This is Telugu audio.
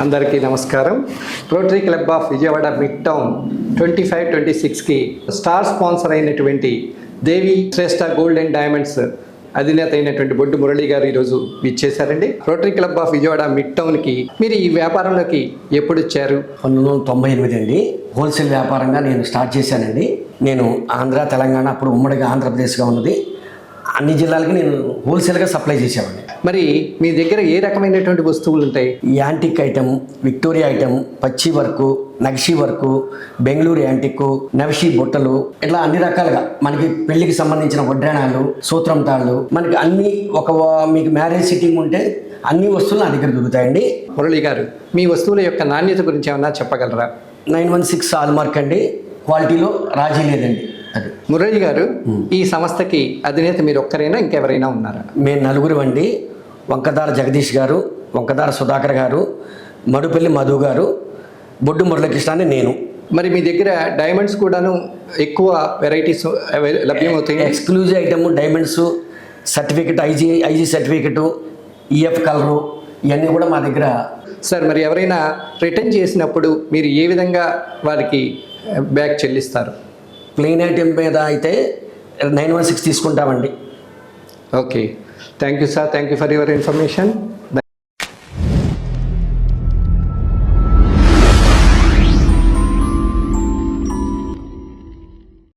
అందరికీ నమస్కారం. Rotary club of Vijayawada mid town 25-26కి స్టార్ స్పాన్సర్ అయినటువంటి Devi Shreshta gold and diamonds అధినేత అయినటువంటి బొడ్డు మురళి గారు ఈరోజు ఇచ్చేశారండి. Rotary club of Vijayawada mid టౌన్కి మీరు ఈ వ్యాపారంలోకి ఎప్పుడు వచ్చారు? 1998 అండి. హోల్సేల్ వ్యాపారంగా నేను స్టార్ట్ చేశానండి. నేను ఆంధ్ర, తెలంగాణ, అప్పుడు ఉమ్మడిగా ఆంధ్రప్రదేశ్గా ఉన్నది, అన్ని జిల్లాలకి నేను హోల్సేల్గా సప్లై చేసేవాడిని. మరి మీ దగ్గర ఏ రకమైనటువంటి వస్తువులు ఉంటాయి? యాంటిక్ ఐటమ్, విక్టోరియా ఐటమ్, పచ్చి వర్కు, నక్షి వర్కు, బెంగళూరు యాంటిక్, నవిషి బుట్టలు, ఇట్లా అన్ని రకాలుగా మనకి పెళ్లికి సంబంధించిన వడ్డాణాలు, సూత్రం తాళ్ళు, మనకి అన్ని మీకు మ్యారేజ్ సిట్టింగ్ ఉంటే అన్ని వస్తువులు నా దగ్గర దొరుకుతాయండి. మురళి గారు, మీ వస్తువుల యొక్క నాణ్యత గురించి ఏమన్నా చెప్పగలరా? 916 హాల్మార్క్ అండి. క్వాలిటీలో రాజీ లేదండి. అది మురళి గారు, ఈ సంస్థకి అధినేత మీరు ఒక్కరైనా ఇంకెవరైనా ఉన్నారా? మేము నలుగురు అండి. వంకదార జగదీష్ గారు, వంకదార సుధాకర్ గారు, మడుపల్లి మధు గారు, బొడ్డు మురళీకృష్ణ అని నేను. మరి మీ దగ్గర డైమండ్స్ కూడాను ఎక్కువ వెరైటీస్ లభ్యమవుతాయి? Exclusive item diamonds, certificate, IG certificate, EF colour, ఇవన్నీ కూడా మా దగ్గర. సార్, మరి ఎవరైనా రిటర్న్ చేసినప్పుడు మీరు ఏ విధంగా వారికి బ్యాక్ చెల్లిస్తారు? ప్లెయిన్ ఐటమ్ మీద అయితే 916 తీసుకుంటామండి. Okay, thank you sir. Thank you for your information.